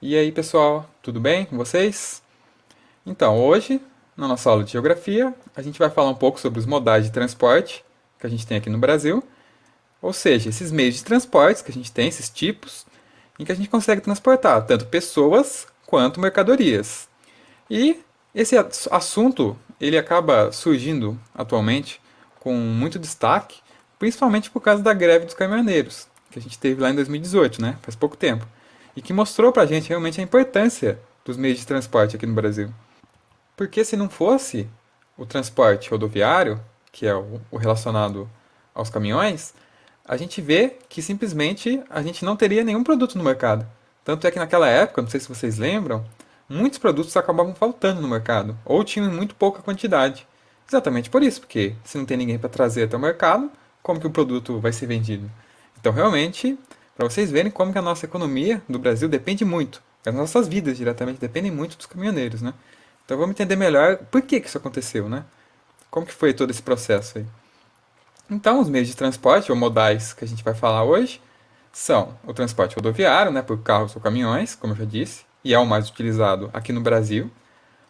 E aí, pessoal, tudo bem com vocês? Então, hoje, na nossa aula de geografia, a gente vai falar um pouco sobre os modais de transporte que a gente tem aqui no Brasil, ou seja, esses meios de transporte que a gente tem, esses tipos, em que a gente consegue transportar tanto pessoas quanto mercadorias. E esse assunto, ele acaba surgindo atualmente com muito destaque, principalmente por causa da greve dos caminhoneiros, que a gente teve lá em 2018, né? Faz pouco tempo. E que mostrou pra gente realmente a importância dos meios de transporte aqui no Brasil. Porque se não fosse o transporte rodoviário, que é o relacionado aos caminhões, a gente vê que simplesmente a gente não teria nenhum produto no mercado. Tanto é que naquela época, não sei se vocês lembram, muitos produtos acabavam faltando no mercado, ou tinham em muito pouca quantidade. Exatamente por isso, porque se não tem ninguém para trazer até o mercado, como que o produto vai ser vendido? Então, realmente, para vocês verem como que a nossa economia do Brasil depende muito, as nossas vidas diretamente dependem muito dos caminhoneiros, né? Então vamos entender melhor por que que isso aconteceu, né? Como que foi todo esse processo aí? Então, os meios de transporte, ou modais, que a gente vai falar hoje, são o transporte rodoviário, né, por carros ou caminhões, como eu já disse, e é o mais utilizado aqui no Brasil.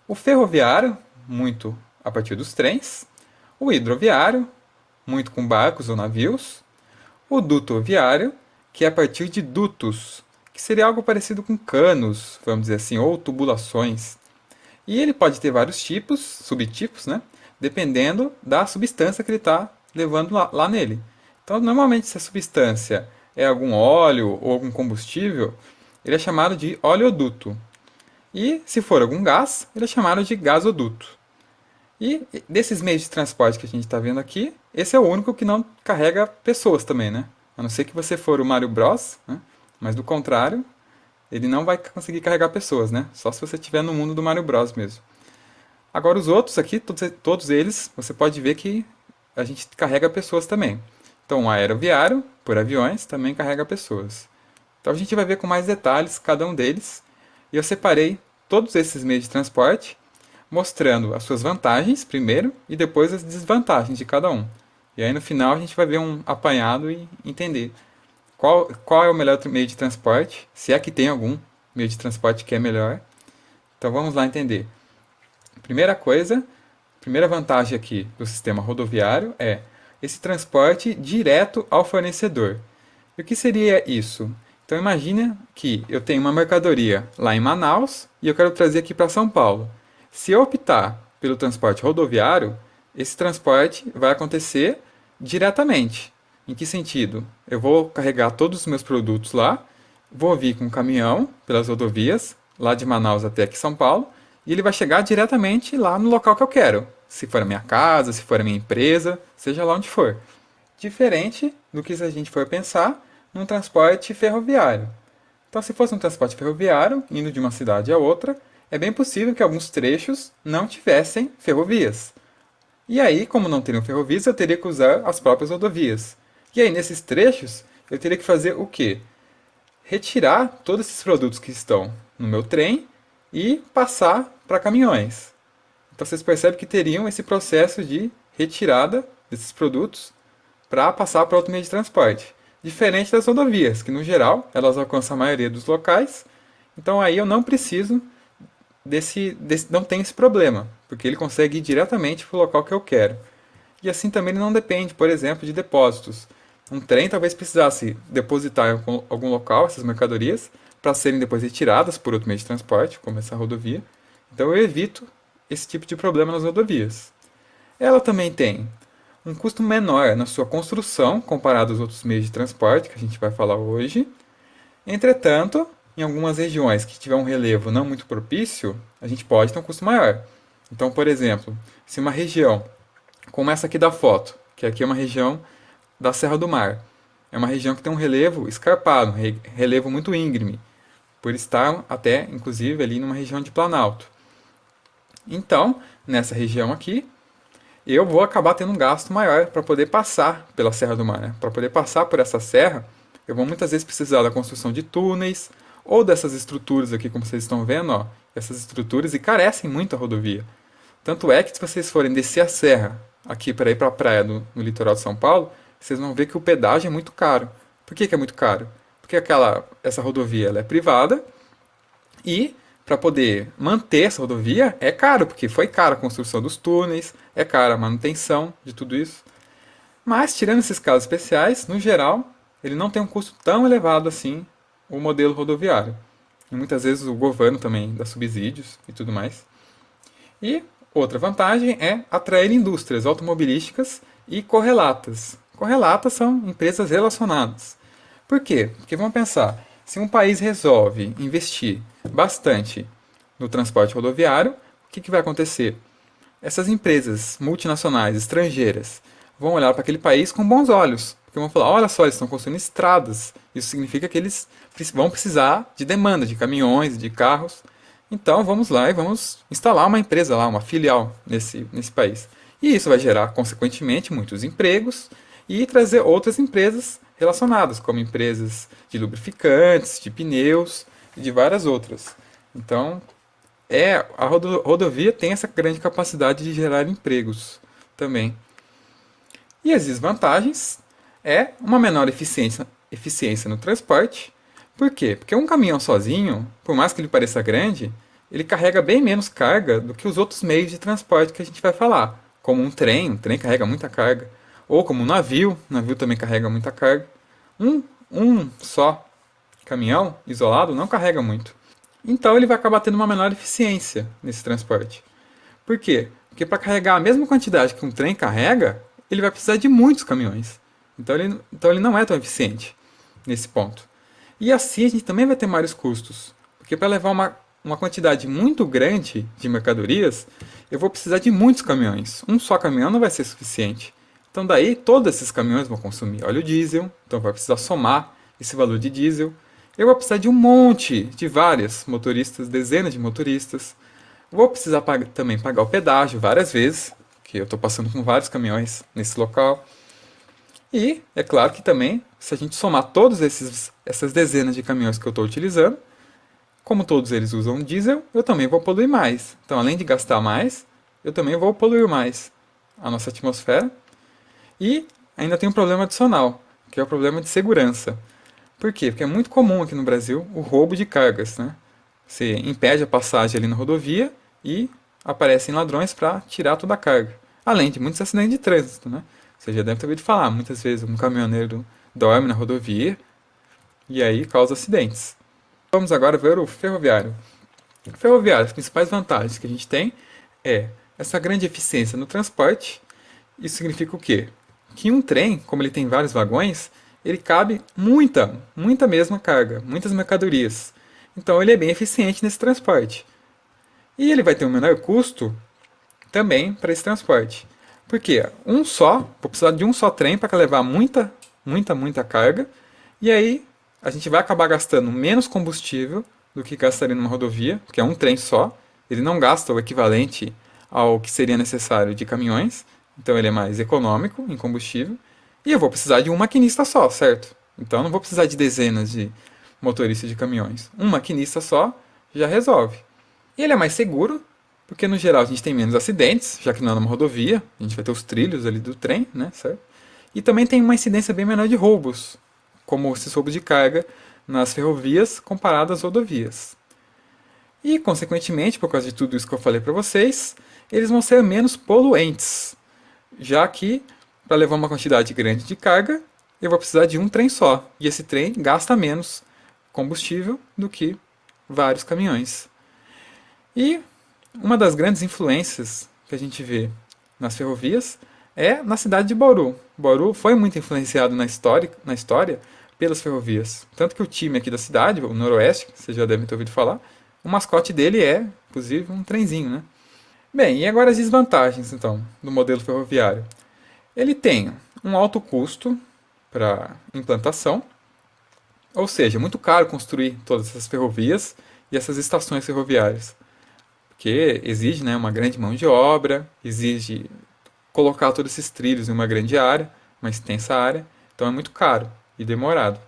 O ferroviário, muito a partir dos trens. O hidroviário, muito com barcos ou navios. O dutoviário, que é a partir de dutos, que seria algo parecido com canos, vamos dizer assim, ou tubulações. E ele pode ter vários tipos, subtipos, né? Dependendo da substância que ele está levando lá nele. Então, normalmente, se a substância é algum óleo ou algum combustível, ele é chamado de oleoduto. E se for algum gás, ele é chamado de gasoduto. E desses meios de transporte que a gente está vendo aqui, esse é o único que não carrega pessoas também, né? A não ser que você for o Mario Bros, né? Mas do contrário, ele não vai conseguir carregar pessoas, né? Só se você estiver no mundo do Mario Bros mesmo. Agora os outros aqui, todos eles, você pode ver que a gente carrega pessoas também. Então o aeroviário, por aviões, também carrega pessoas. Então a gente vai ver com mais detalhes cada um deles. E eu separei todos esses meios de transporte, mostrando as suas vantagens primeiro e depois as desvantagens de cada um. E aí no final a gente vai ver um apanhado e entender qual é o melhor meio de transporte, se é que tem algum meio de transporte que é melhor. Então vamos lá entender. Primeira coisa, primeira vantagem aqui do sistema rodoviário é esse transporte direto ao fornecedor. E o que seria isso? Então imagine que eu tenho uma mercadoria lá em Manaus e eu quero trazer aqui para São Paulo. Se eu optar pelo transporte rodoviário, esse transporte vai acontecer diretamente. Em que sentido? Eu vou carregar todos os meus produtos lá, vou vir com um caminhão pelas rodovias, lá de Manaus até aqui São Paulo, e ele vai chegar diretamente lá no local que eu quero. Se for a minha casa, se for a minha empresa, seja lá onde for. Diferente do que se a gente for pensar num transporte ferroviário. Então, se fosse um transporte ferroviário, indo de uma cidade a outra, é bem possível que alguns trechos não tivessem ferrovias. E aí, como não teriam ferrovias, eu teria que usar as próprias rodovias. E aí, nesses trechos, eu teria que fazer o quê? Retirar todos esses produtos que estão no meu trem e passar para caminhões. Então vocês percebem que teriam esse processo de retirada desses produtos para passar para outro meio de transporte. Diferente das rodovias, que no geral elas alcançam a maioria dos locais. Então aí eu não preciso não tem esse problema, porque ele consegue ir diretamente para o local que eu quero. E assim também ele não depende, por exemplo, de depósitos. Um trem talvez precisasse depositar em algum local essas mercadorias para serem depois retiradas por outro meio de transporte, como essa rodovia. Então eu evito esse tipo de problema nas rodovias. Ela também tem um custo menor na sua construção comparado aos outros meios de transporte que a gente vai falar hoje. Entretanto, em algumas regiões que tiver um relevo não muito propício, a gente pode ter um custo maior. Então, por exemplo, se uma região, como essa aqui da foto, que aqui é uma região da Serra do Mar, é uma região que tem um relevo escarpado, um relevo muito íngreme, por estar até, inclusive, ali numa região de planalto. Então, nessa região aqui, eu vou acabar tendo um gasto maior para poder passar pela Serra do Mar. Né? Para poder passar por essa serra, eu vou muitas vezes precisar da construção de túneis ou dessas estruturas aqui, como vocês estão vendo, ó, essas estruturas encarecem muito a rodovia. Tanto é que se vocês forem descer a serra aqui para ir para a praia no litoral de São Paulo, vocês vão ver que o pedágio é muito caro. Por que é muito caro? Porque essa rodovia ela é privada E para poder manter essa rodovia é caro, porque foi cara a construção dos túneis, é cara a manutenção de tudo isso. Mas, tirando esses casos especiais, no geral, ele não tem um custo tão elevado assim, o modelo rodoviário. E muitas vezes o governo também dá subsídios e tudo mais. E outra vantagem é atrair indústrias automobilísticas e correlatas. Correlatas são empresas relacionadas. Por quê? Porque vamos pensar, se um país resolve investir bastante no transporte rodoviário, o que vai acontecer? Essas empresas multinacionais estrangeiras vão olhar para aquele país com bons olhos. Porque vão falar, olha só, eles estão construindo estradas. Isso significa que eles vão precisar de demanda, de caminhões, de carros. Então vamos lá e vamos instalar uma empresa lá, uma filial nesse país. E isso vai gerar, consequentemente, muitos empregos e trazer outras empresas relacionadas, como empresas de lubrificantes, de pneus e de várias outras. Então, a rodovia tem essa grande capacidade de gerar empregos também. E as desvantagens é uma menor eficiência no transporte. Por quê? Porque um caminhão sozinho, por mais que ele pareça grande, ele carrega bem menos carga do que os outros meios de transporte que a gente vai falar. Como um trem carrega muita carga. Ou como um navio também carrega muita carga. Um só caminhão isolado não carrega muito. Então ele vai acabar tendo uma menor eficiência nesse transporte. Por quê? Porque para carregar a mesma quantidade que um trem carrega, ele vai precisar de muitos caminhões. Então ele não é tão eficiente nesse ponto. E assim a gente também vai ter maiores custos. Porque para levar uma quantidade muito grande de mercadorias, eu vou precisar de muitos caminhões. Um só caminhão não vai ser suficiente. Então daí todos esses caminhões vão consumir óleo diesel, então vai precisar somar esse valor de diesel. Eu vou precisar de um monte, de vários motoristas, dezenas de motoristas. Vou precisar também pagar o pedágio várias vezes, que eu estou passando com vários caminhões nesse local. E é claro que também, se a gente somar todas essas dezenas de caminhões que eu estou utilizando, como todos eles usam diesel, eu também vou poluir mais. Então, além de gastar mais, eu também vou poluir mais a nossa atmosfera. E ainda tem um problema adicional, que é o problema de segurança. Por quê? Porque é muito comum aqui no Brasil o roubo de cargas, né? Você impede a passagem ali na rodovia e aparecem ladrões para tirar toda a carga. Além de muitos acidentes de trânsito, né? Você já deve ter ouvido falar, muitas vezes um caminhoneiro dorme na rodovia e aí causa acidentes. Vamos agora ver o ferroviário. O ferroviário, as principais vantagens que a gente tem é essa grande eficiência no transporte. Isso significa o quê? Que um trem, como ele tem vários vagões, ele cabe muita mesma carga, muitas mercadorias. Então ele é bem eficiente nesse transporte. E ele vai ter um menor custo também para esse transporte. Porque vou precisar de um só trem para levar muita carga. E aí a gente vai acabar gastando menos combustível do que gastaria numa rodovia, porque é um trem só. Ele não gasta o equivalente ao que seria necessário de caminhões. Então ele é mais econômico em combustível. E eu vou precisar de um maquinista só, certo? Então eu não vou precisar de dezenas de motoristas de caminhões. Um maquinista só já resolve. E ele é mais seguro, porque no geral a gente tem menos acidentes, já que não é numa rodovia, a gente vai ter os trilhos ali do trem, né, certo? E também tem uma incidência bem menor de roubos, como esses roubos de carga nas ferrovias comparadas às rodovias. E, consequentemente, por causa de tudo isso que eu falei para vocês, eles vão ser menos poluentes, já que para levar uma quantidade grande de carga, eu vou precisar de um trem só, e esse trem gasta menos combustível do que vários caminhões. E uma das grandes influências que a gente vê nas ferrovias é na cidade de Bauru. Bauru foi muito influenciado na história pelas ferrovias. Tanto que o time aqui da cidade, o Noroeste, que vocês já devem ter ouvido falar, o mascote dele é, inclusive, um trenzinho, né? Bem, e agora as desvantagens, então, do modelo ferroviário. Ele tem um alto custo para implantação, ou seja, é muito caro construir todas essas ferrovias e essas estações ferroviárias, porque exige, né, uma grande mão de obra, exige colocar todos esses trilhos em uma grande área, uma extensa área, então é muito caro e demorado.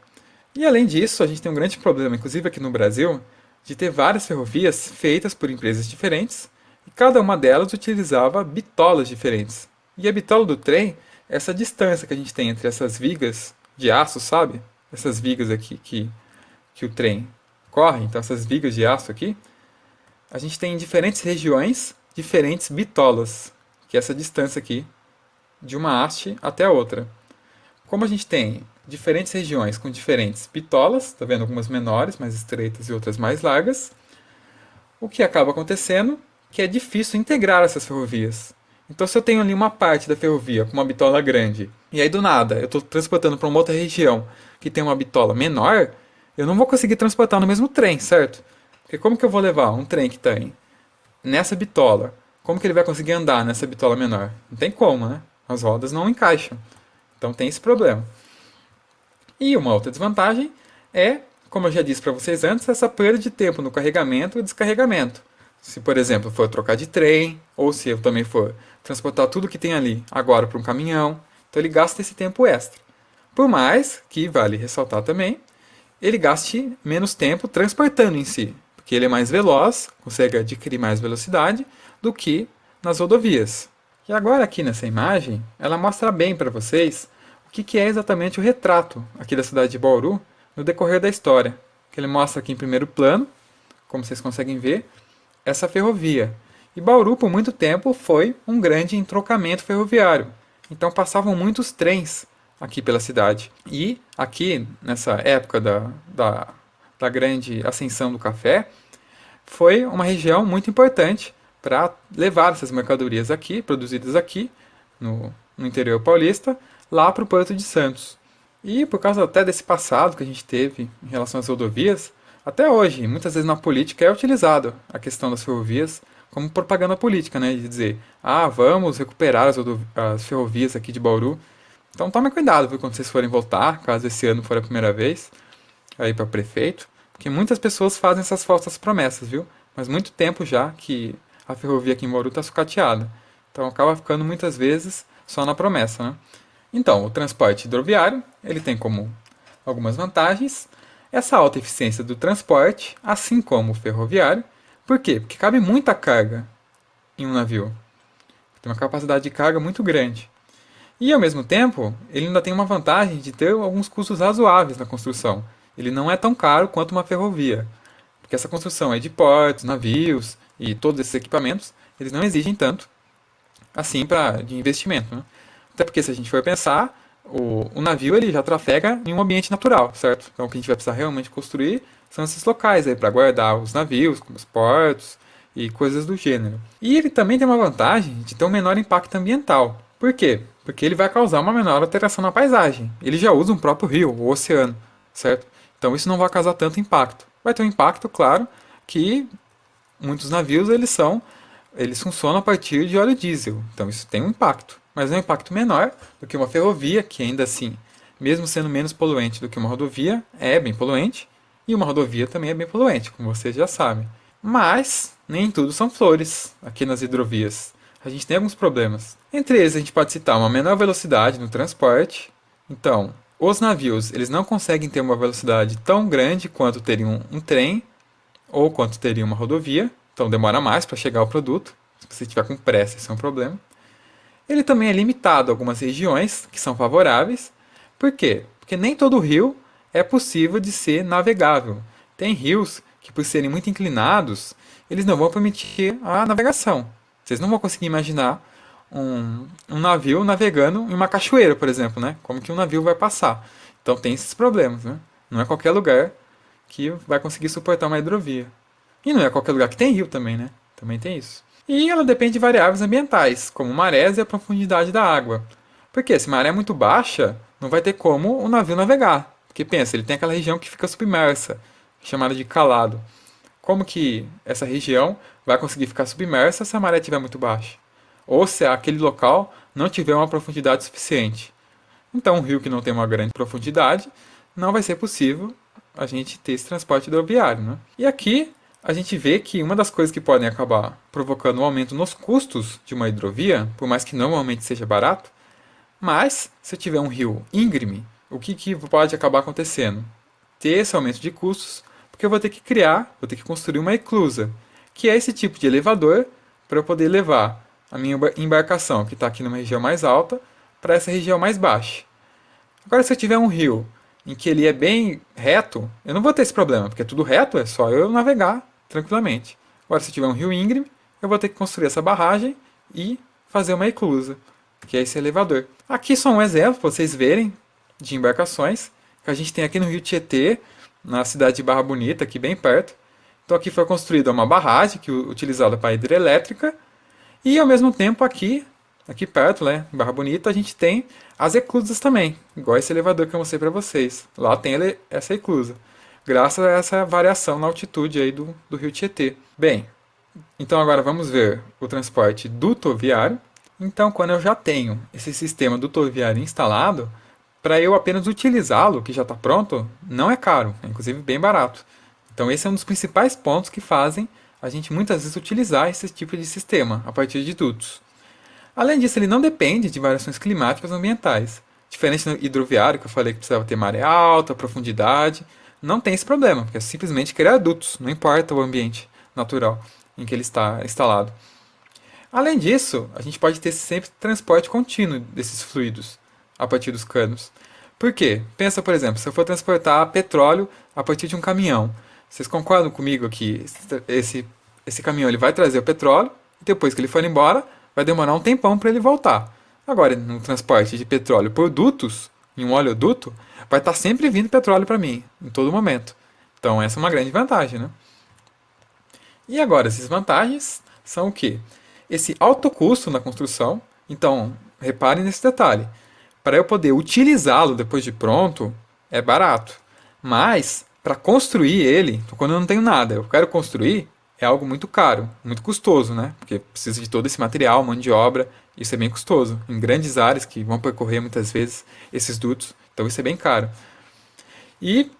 E além disso, a gente tem um grande problema, inclusive aqui no Brasil, de ter várias ferrovias feitas por empresas diferentes e cada uma delas utilizava bitolas diferentes. E a bitola do trem é essa distância que a gente tem entre essas vigas de aço, sabe? Essas vigas aqui que o trem corre, então essas vigas de aço aqui, a gente tem em diferentes regiões, diferentes bitolas, que é essa distância aqui de uma haste até a outra. Como a gente tem diferentes regiões com diferentes bitolas, tá vendo? Algumas menores, mais estreitas e outras mais largas, o que acaba acontecendo é que é difícil integrar essas ferrovias. Então, se eu tenho ali uma parte da ferrovia com uma bitola grande, e aí do nada eu estou transportando para uma outra região que tem uma bitola menor, eu não vou conseguir transportar no mesmo trem, certo? Porque como que eu vou levar um trem que tem nessa bitola? Como que ele vai conseguir andar nessa bitola menor? Não tem como, né? As rodas não encaixam. Então tem esse problema. E uma outra desvantagem é, como eu já disse para vocês antes, essa perda de tempo no carregamento e descarregamento. Se, por exemplo, for trocar de trem, ou se eu também for transportar tudo que tem ali agora para um caminhão, então ele gasta esse tempo extra. Por mais que, vale ressaltar também, ele gaste menos tempo transportando em si, porque ele é mais veloz, consegue adquirir mais velocidade do que nas rodovias. E agora aqui nessa imagem, ela mostra bem para vocês o que é exatamente o retrato aqui da cidade de Bauru no decorrer da história. Que ele mostra aqui em primeiro plano, como vocês conseguem ver, essa ferrovia. E Bauru, por muito tempo, foi um grande entrocamento ferroviário. Então passavam muitos trens aqui pela cidade. E aqui, nessa época da grande ascensão do café, foi uma região muito importante para levar essas mercadorias aqui, produzidas aqui, no interior paulista, lá para o Porto de Santos. E por causa até desse passado que a gente teve em relação às rodovias, até hoje, muitas vezes na política é utilizado a questão das ferrovias como propaganda política, né? De dizer, vamos recuperar as ferrovias aqui de Bauru. Então tome cuidado, viu, quando vocês forem voltar, caso esse ano for a primeira vez, aí para prefeito, porque muitas pessoas fazem essas falsas promessas, viu? Mas muito tempo já que a ferrovia aqui em Bauru está sucateada. Então acaba ficando muitas vezes só na promessa, né? Então, o transporte hidroviário, ele tem como algumas vantagens essa alta eficiência do transporte, assim como o ferroviário. Por quê? Porque cabe muita carga em um navio. Tem uma capacidade de carga muito grande. E, ao mesmo tempo, ele ainda tem uma vantagem de ter alguns custos razoáveis na construção. Ele não é tão caro quanto uma ferrovia. Porque essa construção é de portos, navios e todos esses equipamentos, eles não exigem tanto assim de investimento, né? Até porque, se a gente for pensar, o navio ele já trafega em um ambiente natural, certo? Então o que a gente vai precisar realmente construir são esses locais aí para guardar os navios, como os portos e coisas do gênero. E ele também tem uma vantagem de ter um menor impacto ambiental. Por quê? Porque ele vai causar uma menor alteração na paisagem. Ele já usa um próprio rio, o oceano, certo? Então isso não vai causar tanto impacto. Vai ter um impacto, claro, que muitos navios eles funcionam a partir de óleo diesel. Então isso tem um impacto, mas é um impacto menor do que uma ferrovia, que ainda assim, mesmo sendo menos poluente do que uma rodovia, é bem poluente, e uma rodovia também é bem poluente, como vocês já sabem. Mas nem tudo são flores aqui nas hidrovias. A gente tem alguns problemas. Entre eles a gente pode citar uma menor velocidade no transporte. Então, os navios eles não conseguem ter uma velocidade tão grande quanto teriam um trem ou quanto teria uma rodovia. Então demora mais para chegar ao produto. Se você estiver com pressa, isso é um problema. Ele também é limitado a algumas regiões que são favoráveis. Por quê? Porque nem todo rio é possível de ser navegável. Tem rios que, por serem muito inclinados, eles não vão permitir a navegação. Vocês não vão conseguir imaginar um navio navegando em uma cachoeira, por exemplo, né? Como que um navio vai passar? Então tem esses problemas, né? Não é qualquer lugar que vai conseguir suportar uma hidrovia. E não é qualquer lugar que tem rio também, né? Também tem isso. E ela depende de variáveis ambientais, como marés e a profundidade da água. Porque se a maré é muito baixa, não vai ter como o navio navegar. Porque pensa, ele tem aquela região que fica submersa, chamada de calado. Como que essa região vai conseguir ficar submersa se a maré estiver muito baixa? Ou se aquele local não tiver uma profundidade suficiente. Então, um rio que não tem uma grande profundidade, não vai ser possível a gente ter esse transporte hidroviário, né? E aqui a gente vê que uma das coisas que podem acabar provocando um aumento nos custos de uma hidrovia, por mais que normalmente seja barato, mas se eu tiver um rio íngreme, o que pode acabar acontecendo? Ter esse aumento de custos, porque eu vou ter que construir uma eclusa, que é esse tipo de elevador para eu poder levar a minha embarcação, que está aqui numa região mais alta, para essa região mais baixa. Agora, se eu tiver um rio em que ele é bem reto, eu não vou ter esse problema, porque é tudo reto, é só eu navegar tranquilamente. Agora, se tiver um rio íngreme, eu vou ter que construir essa barragem e fazer uma eclusa, que é esse elevador. Aqui só um exemplo para vocês verem de embarcações que a gente tem aqui no Rio Tietê, na cidade de Barra Bonita, aqui bem perto. Então aqui foi construída uma barragem que utilizada para hidrelétrica e ao mesmo tempo aqui perto, né, em Barra Bonita, a gente tem as eclusas também, igual esse elevador que eu mostrei para vocês. Lá tem essa eclusa, graças a essa variação na altitude aí do Rio Tietê. Bem, então agora vamos ver o transporte dutoviário. Então, quando eu já tenho esse sistema dutoviário instalado, para eu apenas utilizá-lo, que já está pronto, não é caro, é inclusive bem barato. Então, esse é um dos principais pontos que fazem a gente muitas vezes utilizar esse tipo de sistema a partir de dutos. Além disso, ele não depende de variações climáticas ou ambientais. Diferente do hidroviário, que eu falei que precisava ter maré alta, profundidade, não tem esse problema, porque é simplesmente criar dutos, não importa o ambiente natural em que ele está instalado. Além disso, a gente pode ter sempre transporte contínuo desses fluidos a partir dos canos. Por quê? Pensa, por exemplo, se eu for transportar petróleo a partir de um caminhão. Vocês concordam comigo que esse caminhão ele vai trazer o petróleo e depois que ele for embora, vai demorar um tempão para ele voltar. Agora, no transporte de petróleo por dutos, em um oleoduto, vai estar sempre vindo petróleo para mim, em todo momento. Então, essa é uma grande vantagem, né? E agora, essas vantagens são o quê? Esse alto custo na construção. Então, reparem nesse detalhe. Para eu poder utilizá-lo depois de pronto, é barato. Mas, para construir ele, então, quando eu não tenho nada, eu quero construir, é algo muito caro, muito custoso, né? Porque precisa de todo esse material, mão de obra, isso é bem custoso. Em grandes áreas que vão percorrer muitas vezes esses dutos, então isso é bem caro. E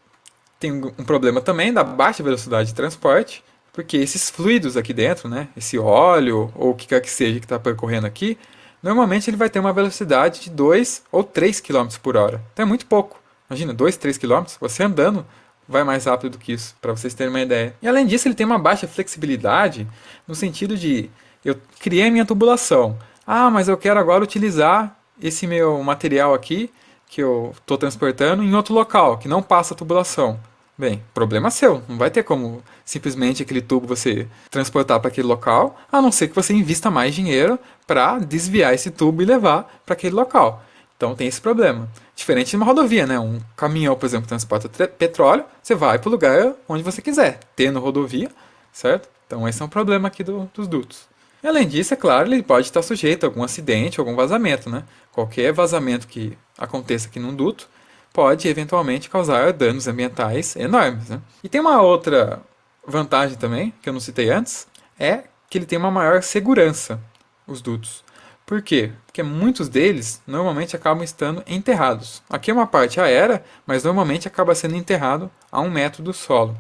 tem um problema também da baixa velocidade de transporte, porque esses fluidos aqui dentro, né, esse óleo ou o que quer que seja que está percorrendo aqui, normalmente ele vai ter uma velocidade de 2 ou 3 km por hora. Então é muito pouco. Imagina, 2, 3 km, você andando vai mais rápido do que isso, para vocês terem uma ideia. E além disso, ele tem uma baixa flexibilidade no sentido de eu criei a minha tubulação. Ah, mas eu quero agora utilizar esse meu material aqui que eu estou transportando em outro local, que não passa a tubulação. Bem, problema seu. Não vai ter como simplesmente aquele tubo você transportar para aquele local, a não ser que você invista mais dinheiro para desviar esse tubo e levar para aquele local. Então tem esse problema. Diferente de uma rodovia, né? Um caminhão, por exemplo, transporta petróleo, você vai para o lugar onde você quiser, tendo rodovia, certo? Então esse é um problema aqui dos dutos. E além disso, é claro, ele pode estar sujeito a algum acidente, algum vazamento, né? Qualquer vazamento que aconteça aqui num duto pode eventualmente causar danos ambientais enormes, né? E tem uma outra vantagem também, que eu não citei antes, é que ele tem uma maior segurança, os dutos. Por quê? Porque muitos deles normalmente acabam estando enterrados. Aqui é uma parte aérea, mas normalmente acaba sendo enterrado a 1 metro do solo.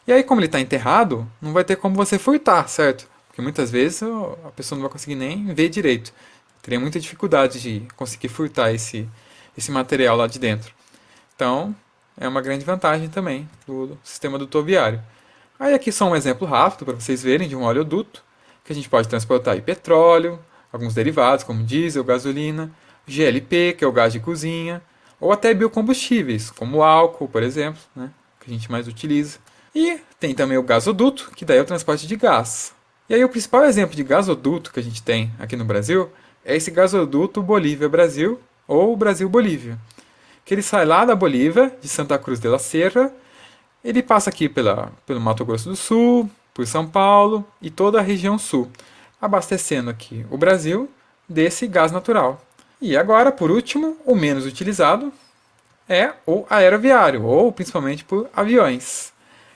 E aí, como ele está enterrado, não vai ter como você furtar, certo? Porque muitas vezes a pessoa não vai conseguir nem ver direito. Teria muita dificuldade de conseguir furtar esse material lá de dentro. Então, é uma grande vantagem também do sistema dutoviário. Aí aqui só um exemplo rápido para vocês verem de um oleoduto, que a gente pode transportar aí petróleo, alguns derivados como diesel, gasolina, GLP, que é o gás de cozinha, ou até biocombustíveis, como o álcool, por exemplo, né, que a gente mais utiliza. E tem também o gasoduto, que daí é o transporte de gás. E aí o principal exemplo de gasoduto que a gente tem aqui no Brasil é esse gasoduto Bolívia-Brasil, ou Brasil-Bolívia, que ele sai lá da Bolívia, de Santa Cruz de la Sierra, ele passa aqui pelo Mato Grosso do Sul, por São Paulo e toda a região sul, abastecendo aqui o Brasil desse gás natural. E agora, por último, o menos utilizado é o aeroviário, ou principalmente por aviões.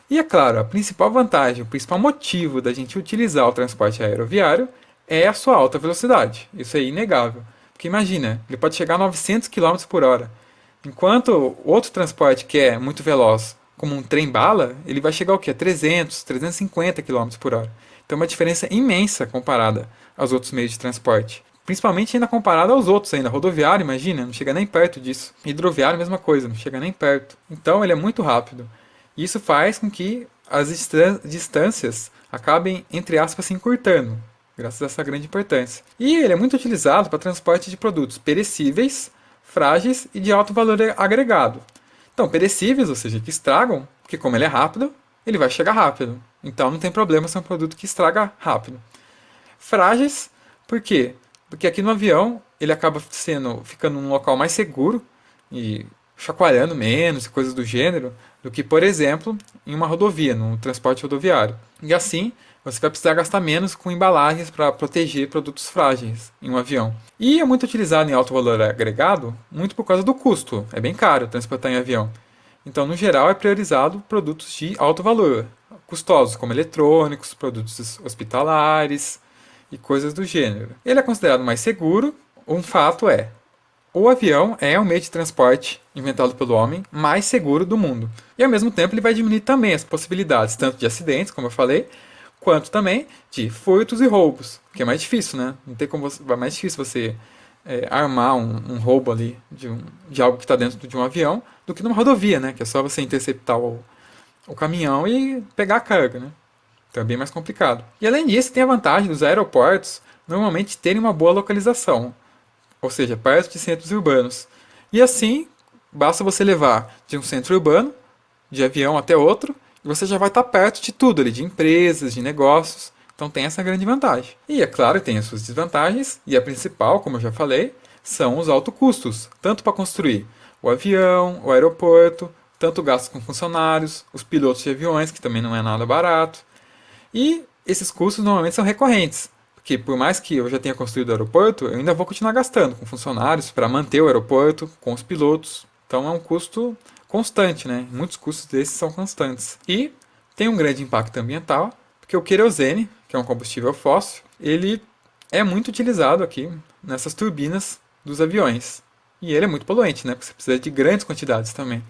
E é claro, a principal vantagem, o principal motivo da gente utilizar o transporte aeroviário é a sua alta velocidade. Isso é inegável. Porque imagina, ele pode chegar a 900 km por hora. Enquanto outro transporte que é muito veloz, como um trem-bala, ele vai chegar ao quê? 300, 350 km por hora. Então é uma diferença imensa comparada aos outros meios de transporte. Principalmente ainda comparado aos outros ainda. Rodoviário, imagina, não chega nem perto disso. Hidroviário, mesma coisa, não chega nem perto. Então ele é muito rápido. Isso faz com que as distâncias acabem, entre aspas, se encurtando, graças a essa grande importância. E ele é muito utilizado para transporte de produtos perecíveis, frágeis e de alto valor agregado. Então, perecíveis, ou seja, que estragam, porque como ele é rápido, ele vai chegar rápido. Então não tem problema ser um produto que estraga rápido. Frágeis, por quê? Porque aqui no avião ele acaba ficando num local mais seguro e chacoalhando menos e coisas do gênero do que, por exemplo, em uma rodovia, num transporte rodoviário. E assim, você vai precisar gastar menos com embalagens para proteger produtos frágeis em um avião. E é muito utilizado em alto valor agregado, muito por causa do custo. É bem caro transportar em avião. Então, no geral, é priorizado produtos de alto valor, custosos, como eletrônicos, produtos hospitalares e coisas do gênero. Ele é considerado mais seguro. Um fato é, o avião é o meio de transporte inventado pelo homem mais seguro do mundo. E ao mesmo tempo ele vai diminuir também as possibilidades, tanto de acidentes, como eu falei, quanto também de furtos e roubos, que é mais difícil, né? Não tem como é mais difícil você armar um roubo ali de algo que está dentro de um avião do que numa rodovia, né? Que é só você interceptar o caminhão e pegar a carga, né? Então é bem mais complicado. E além disso, tem a vantagem dos aeroportos normalmente terem uma boa localização, ou seja, perto de centros urbanos. E assim, basta você levar de um centro urbano, de avião até outro, e você já vai estar perto de tudo ali, de empresas, de negócios. Então tem essa grande vantagem. E é claro, tem as suas desvantagens, e a principal, como eu já falei, são os altos custos, tanto para construir o avião, o aeroporto, tanto gastos com funcionários, os pilotos de aviões, que também não é nada barato. E esses custos normalmente são recorrentes, porque por mais que eu já tenha construído o aeroporto, eu ainda vou continuar gastando com funcionários para manter o aeroporto, com os pilotos. Então é um custo constante, né? Muitos custos desses são constantes. E tem um grande impacto ambiental, porque o querosene, que é um combustível fóssil, ele é muito utilizado aqui nessas turbinas dos aviões. E ele é muito poluente, né? Porque você precisa de grandes quantidades também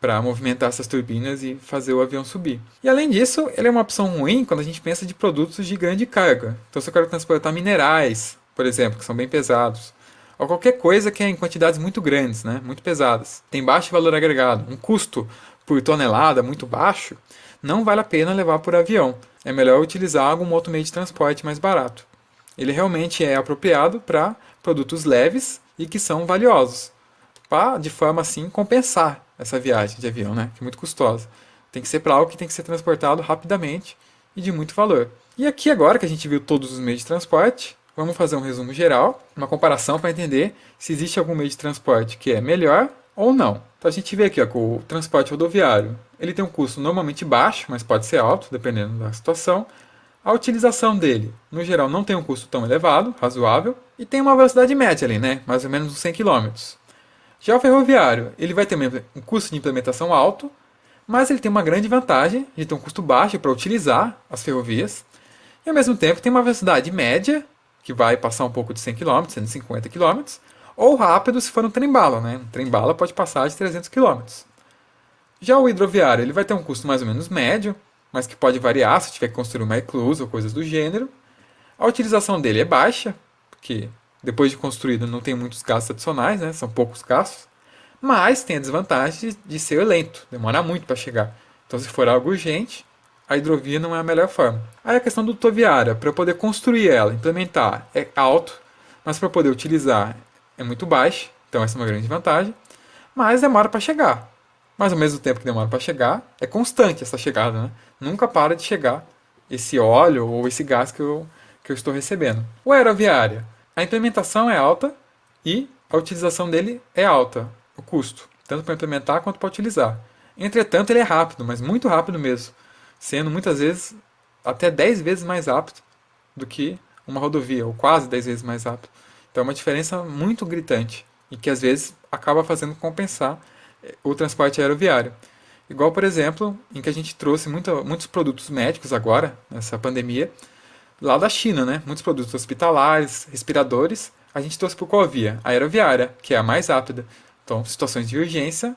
para movimentar essas turbinas e fazer o avião subir. E além disso, ele é uma opção ruim quando a gente pensa de produtos de grande carga. Então, se eu quero transportar minerais, por exemplo, que são bem pesados, ou qualquer coisa que é em quantidades muito grandes, né, muito pesadas, tem baixo valor agregado, um custo por tonelada muito baixo, não vale a pena levar por avião. É melhor utilizar algum outro meio de transporte mais barato. Ele realmente é apropriado para produtos leves e que são valiosos, para de forma assim compensar essa viagem de avião, né, que é muito custosa. Tem que ser para algo que tem que ser transportado rapidamente e de muito valor. E aqui agora que a gente viu todos os meios de transporte, vamos fazer um resumo geral, uma comparação para entender se existe algum meio de transporte que é melhor ou não. Então a gente vê aqui ó, que o transporte rodoviário ele tem um custo normalmente baixo, mas pode ser alto, dependendo da situação. A utilização dele, no geral, não tem um custo tão elevado, razoável, e tem uma velocidade média ali, né? Mais ou menos uns 100 km. Já o ferroviário, ele vai ter um custo de implementação alto, mas ele tem uma grande vantagem de ter um custo baixo para utilizar as ferrovias, e ao mesmo tempo tem uma velocidade média, que vai passar um pouco de 100 km, 150 km, ou rápido se for um trem-bala, né? Um trem-bala pode passar de 300 km. Já o hidroviário, ele vai ter um custo mais ou menos médio, mas que pode variar se tiver que construir uma eclusa ou coisas do gênero. A utilização dele é baixa, porque depois de construído não tem muitos gastos adicionais, né? São poucos gastos. Mas tem a desvantagem de ser lento, demorar muito para chegar. Então, se for algo urgente, a hidrovia não é a melhor forma. Aí a questão do rodoviária, para eu poder construir ela, implementar, é alto, mas para poder utilizar é muito baixo, então essa é uma grande vantagem. Mas demora para chegar. Mas ao mesmo tempo que demora para chegar, é constante essa chegada, né? Nunca para de chegar esse óleo ou esse gás que eu estou recebendo. O aeroviário, a implementação é alta e a utilização dele é alta, o custo, tanto para implementar quanto para utilizar. Entretanto, ele é rápido, mas muito rápido mesmo, sendo muitas vezes até 10 vezes mais rápido do que uma rodovia, ou quase 10 vezes mais rápido. Então é uma diferença muito gritante e que às vezes acaba fazendo compensar o transporte aeroviário. Igual, por exemplo, em que a gente trouxe muitos produtos médicos agora, nessa pandemia, lá da China, né? Muitos produtos hospitalares, respiradores, a gente trouxe por qual via? A aeroviária, que é a mais rápida. Então, situações de urgência,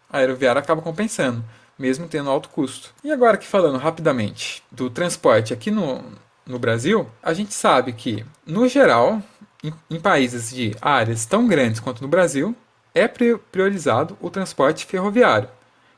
a aeroviária acaba compensando, mesmo tendo alto custo. E agora que falando rapidamente do transporte aqui no Brasil, a gente sabe que, no geral, em países de áreas tão grandes quanto no Brasil, é priorizado o transporte ferroviário.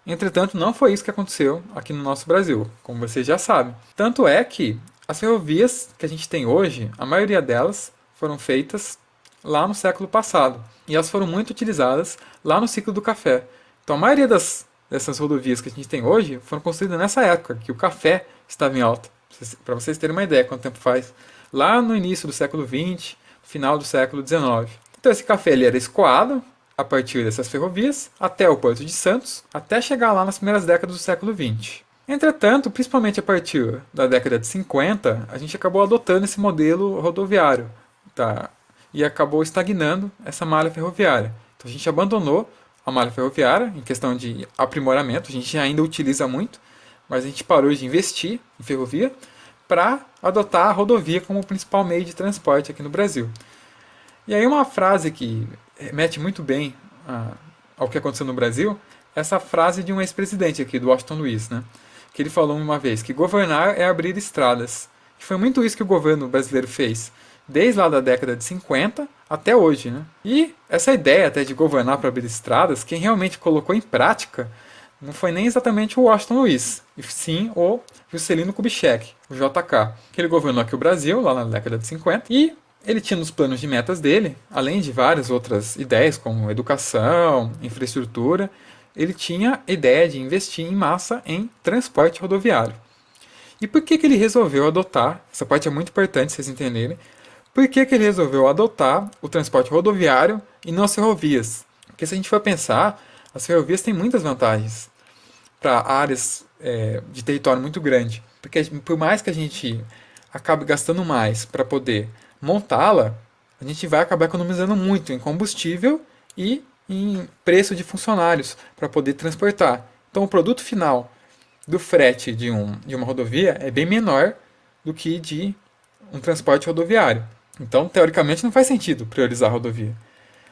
Entretanto, não foi isso que aconteceu aqui no nosso Brasil, como vocês já sabem. Tanto é que as ferrovias que a gente tem hoje, a maioria delas foram feitas lá no século passado. E elas foram muito utilizadas lá no ciclo do café, Então a maioria dessas rodovias que a gente tem hoje foram construídas nessa época, que o café estava em alta. Para vocês terem uma ideia quanto tempo faz. Lá no início do século XX, final do século XIX. Então esse café ele era escoado a partir dessas ferrovias até o Porto de Santos, até chegar lá nas primeiras décadas do século XX. Entretanto, principalmente a partir da década de 50, a gente acabou adotando esse modelo rodoviário, tá? E acabou estagnando essa malha ferroviária. Então a gente abandonou a malha ferroviária em questão de aprimoramento, a gente ainda utiliza muito, mas a gente parou de investir em ferrovia para adotar a rodovia como o principal meio de transporte aqui no Brasil. E aí uma frase que remete muito bem ao que aconteceu no Brasil, é essa frase de um ex-presidente aqui, do Washington Luiz, né? Que ele falou uma vez que governar é abrir estradas. E foi muito isso que o governo brasileiro fez, desde lá da década de 50 até hoje, né? E essa ideia até de governar para abrir estradas, quem realmente colocou em prática não foi nem exatamente o Washington Luiz, e sim o Juscelino Kubitschek, o JK, que ele governou aqui o Brasil, lá na década de 50, e ele tinha nos planos de metas dele, além de várias outras ideias, como educação, infraestrutura, ele tinha a ideia de investir em massa em transporte rodoviário. E por que ele resolveu adotar, essa parte é muito importante vocês entenderem, por que ele resolveu adotar o transporte rodoviário e não as ferrovias? Porque se a gente for pensar, as ferrovias têm muitas vantagens para áreas de território muito grande. Porque por mais que a gente acabe gastando mais para poder montá-la, a gente vai acabar economizando muito em combustível e em preço de funcionários para poder transportar. Então o produto final do frete de uma rodovia é bem menor do que de um transporte rodoviário. Então, teoricamente, não faz sentido priorizar a rodovia.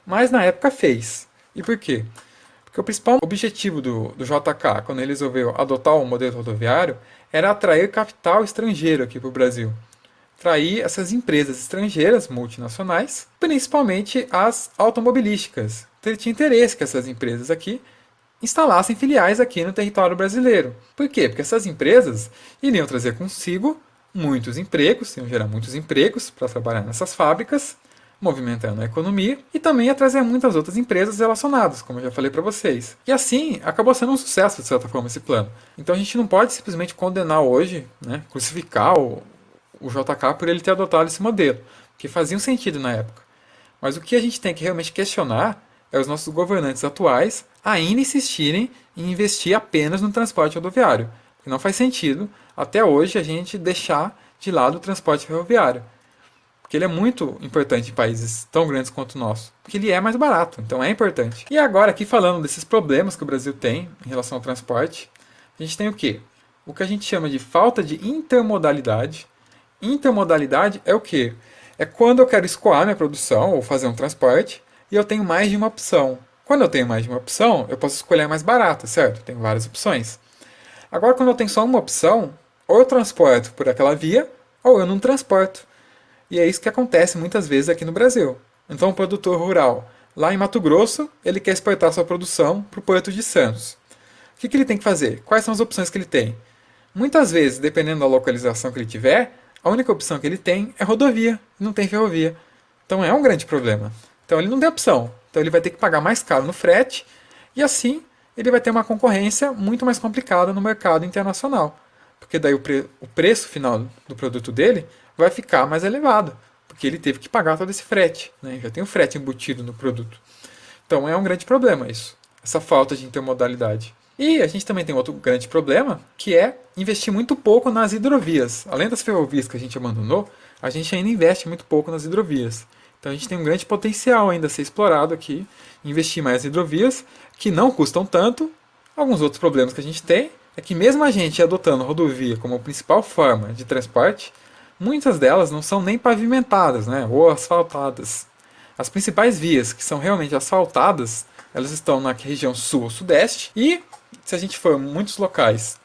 Mas na época fez. E por quê? Porque o principal objetivo do JK, quando ele resolveu adotar o modelo rodoviário, era atrair capital estrangeiro aqui para o Brasil. Atrair essas empresas estrangeiras, multinacionais, principalmente as automobilísticas. Então ele tinha interesse que essas empresas aqui instalassem filiais aqui no território brasileiro. Por quê? Porque essas empresas iriam trazer consigo muitos empregos, iam gerar muitos empregos para trabalhar nessas fábricas, movimentando a economia, e também ia trazer muitas outras empresas relacionadas, como eu já falei para vocês. E assim, acabou sendo um sucesso, de certa forma, esse plano. Então a gente não pode simplesmente condenar hoje, né, crucificar o JK por ele ter adotado esse modelo, que fazia um sentido na época. Mas o que a gente tem que realmente questionar é os nossos governantes atuais ainda insistirem em investir apenas no transporte rodoviário. Porque não faz sentido, até hoje, a gente deixar de lado o transporte ferroviário. Porque ele é muito importante em países tão grandes quanto o nosso. Porque ele é mais barato, então é importante. E agora, aqui falando desses problemas que o Brasil tem em relação ao transporte, a gente tem o quê? O que a gente chama de falta de intermodalidade. Intermodalidade é o quê? É quando eu quero escoar minha produção ou fazer um transporte e eu tenho mais de uma opção. Quando eu tenho mais de uma opção, eu posso escolher a mais barata, certo? Tenho várias opções. Agora, quando eu tenho só uma opção, ou eu transporto por aquela via, ou eu não transporto. E é isso que acontece muitas vezes aqui no Brasil. Então, o produtor rural, lá em Mato Grosso, ele quer exportar sua produção para o Porto de Santos. O que ele tem que fazer? Quais são as opções que ele tem? Muitas vezes, dependendo da localização que ele tiver, a única opção que ele tem é rodovia, não tem ferrovia. Então é um grande problema. Então ele não tem opção. Então ele vai ter que pagar mais caro no frete e assim ele vai ter uma concorrência muito mais complicada no mercado internacional. Porque daí o preço final do produto dele vai ficar mais elevado, porque ele teve que pagar todo esse frete, né? Já tem o frete embutido no produto. Então é um grande problema isso, essa falta de intermodalidade. E a gente também tem outro grande problema, que é investir muito pouco nas hidrovias. Além das ferrovias que a gente abandonou, a gente ainda investe muito pouco nas hidrovias. Então a gente tem um grande potencial ainda a ser explorado aqui, investir mais em hidrovias, que não custam tanto. Alguns outros problemas que a gente tem é que mesmo a gente adotando rodovia como a principal forma de transporte, muitas delas não são nem pavimentadas, né, ou asfaltadas. As principais vias que são realmente asfaltadas, elas estão na região sul ou sudeste, e se a gente for em muitos locais,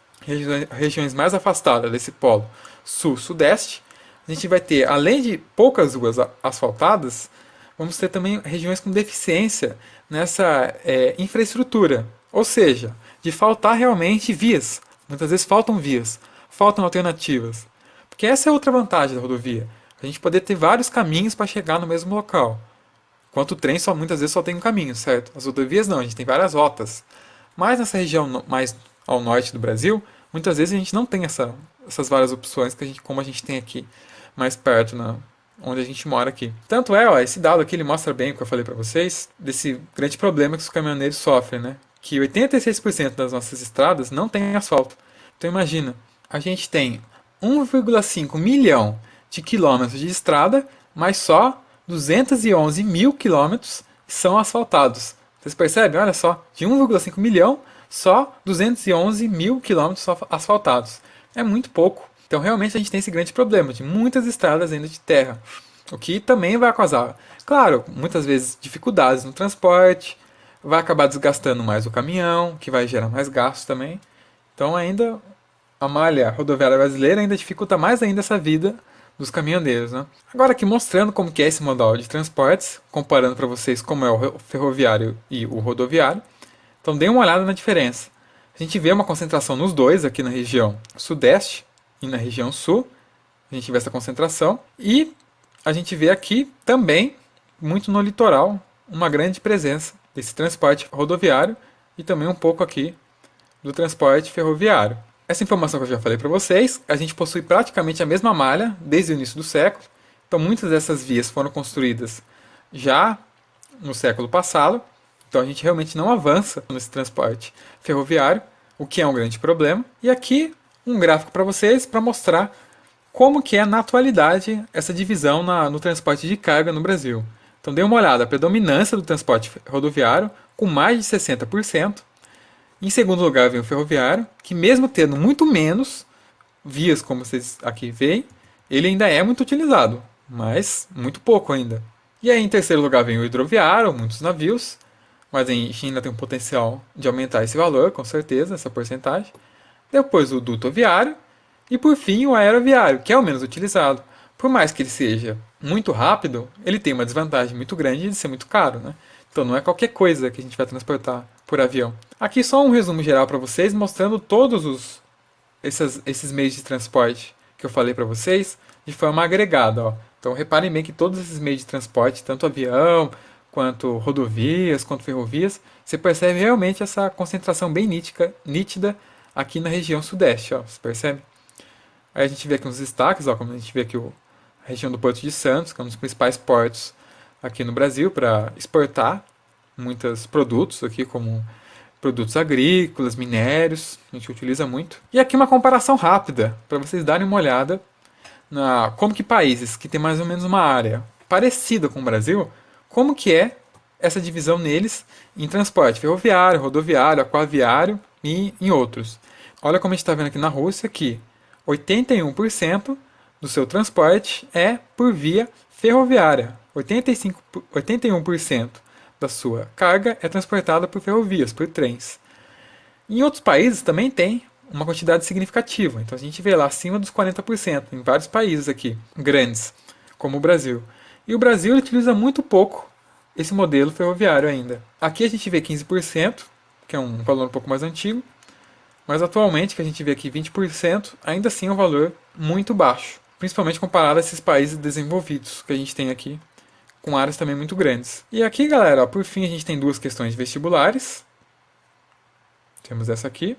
regiões mais afastadas desse polo sul-sudeste, a gente vai ter, além de poucas ruas asfaltadas, vamos ter também regiões com deficiência nessa infraestrutura. Ou seja, de faltar realmente vias. Muitas vezes faltam vias, faltam alternativas. Porque essa é outra vantagem da rodovia. A gente poder ter vários caminhos para chegar no mesmo local. Enquanto o trem muitas vezes só tem um caminho, certo? As rodovias não, a gente tem várias rotas. Mas nessa região mais ao norte do Brasil, muitas vezes a gente não tem essas várias opções como a gente tem aqui, mais perto, onde a gente mora aqui. Tanto é, ó, esse dado aqui ele mostra bem o que eu falei para vocês, desse grande problema que os caminhoneiros sofrem, né? Que 86% das nossas estradas não tem asfalto. Então imagina, a gente tem 1,5 milhão de quilômetros de estrada, mas só 211 mil quilômetros são asfaltados. Vocês percebem? Olha só, de 1,5 milhão, só 211 mil quilômetros asfaltados. É muito pouco. Então realmente a gente tem esse grande problema de muitas estradas ainda de terra. O que também vai causar, claro, muitas vezes dificuldades no transporte, vai acabar desgastando mais o caminhão, que vai gerar mais gastos também. Então ainda a malha rodoviária brasileira ainda dificulta mais ainda essa vida dos caminhoneiros, né? Agora aqui mostrando como que é esse modal de transportes, comparando para vocês como é o ferroviário e o rodoviário. Então dê uma olhada na diferença. A gente vê uma concentração nos dois aqui na região sudeste e na região sul. A gente vê essa concentração. E a gente vê aqui também, muito no litoral, uma grande presença desse transporte rodoviário e também um pouco aqui do transporte ferroviário. Essa informação que eu já falei para vocês, a gente possui praticamente a mesma malha desde o início do século. Então muitas dessas vias foram construídas já no século passado. Então a gente realmente não avança nesse transporte ferroviário, o que é um grande problema. E aqui um gráfico para vocês para mostrar como que é na atualidade essa divisão no transporte de carga no Brasil. Então dê uma olhada, a predominância do transporte rodoviário com mais de 60%. Em segundo lugar vem o ferroviário, que mesmo tendo muito menos vias, como vocês aqui veem, ele ainda é muito utilizado, mas muito pouco ainda. E aí em terceiro lugar vem o hidroviário, muitos navios, mas a gente ainda tem um potencial de aumentar esse valor, com certeza, essa porcentagem. Depois o dutoviário e por fim o aeroviário, que é o menos utilizado. Por mais que ele seja muito rápido, ele tem uma desvantagem muito grande de ser muito caro, né? Então não é qualquer coisa que a gente vai transportar por avião. Aqui só um resumo geral para vocês, mostrando todos esses meios de transporte que eu falei para vocês de forma agregada. Ó. Então reparem bem que todos esses meios de transporte, tanto avião, quanto rodovias, quanto ferrovias, você percebe realmente essa concentração bem nítida aqui na região sudeste. Ó. Você percebe? Aí a gente vê aqui uns destaques, ó, como a gente vê aqui a região do Porto de Santos, que é um dos principais portos aqui no Brasil para exportar muitos produtos aqui, como produtos agrícolas, minérios, a gente utiliza muito. E aqui uma comparação rápida, para vocês darem uma olhada na como que países que têm mais ou menos uma área parecida com o Brasil, como que é essa divisão neles em transporte ferroviário, rodoviário, aquaviário e em outros. Olha como a gente está vendo aqui na Rússia que 81% do seu transporte é por via ferroviária. 81% da sua carga é transportada por ferrovias, por trens. Em outros países também tem uma quantidade significativa. Então a gente vê lá acima dos 40% em vários países aqui, grandes, como o Brasil. E o Brasil utiliza muito pouco esse modelo ferroviário ainda. Aqui a gente vê 15%, que é um valor um pouco mais antigo, mas atualmente, que a gente vê aqui 20%, ainda assim é um valor muito baixo, principalmente comparado a esses países desenvolvidos que a gente tem aqui, com áreas também muito grandes. E aqui, galera, ó, por fim, a gente tem duas questões vestibulares. Temos essa aqui.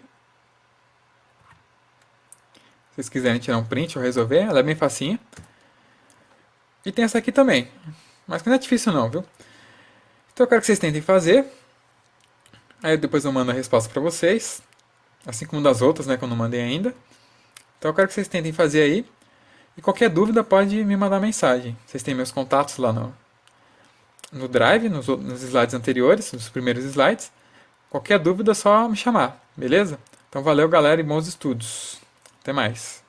Se vocês quiserem tirar um print ou resolver, ela é bem facinha. E tem essa aqui também, mas que não é difícil não, viu? Então eu quero que vocês tentem fazer. Aí depois eu mando a resposta para vocês. Assim como das outras, né, que eu não mandei ainda. Então eu quero que vocês tentem fazer aí. E qualquer dúvida pode me mandar mensagem. Vocês têm meus contatos lá no Drive, nos slides anteriores, nos primeiros slides. Qualquer dúvida é só me chamar, beleza? Então valeu, galera, e bons estudos. Até mais.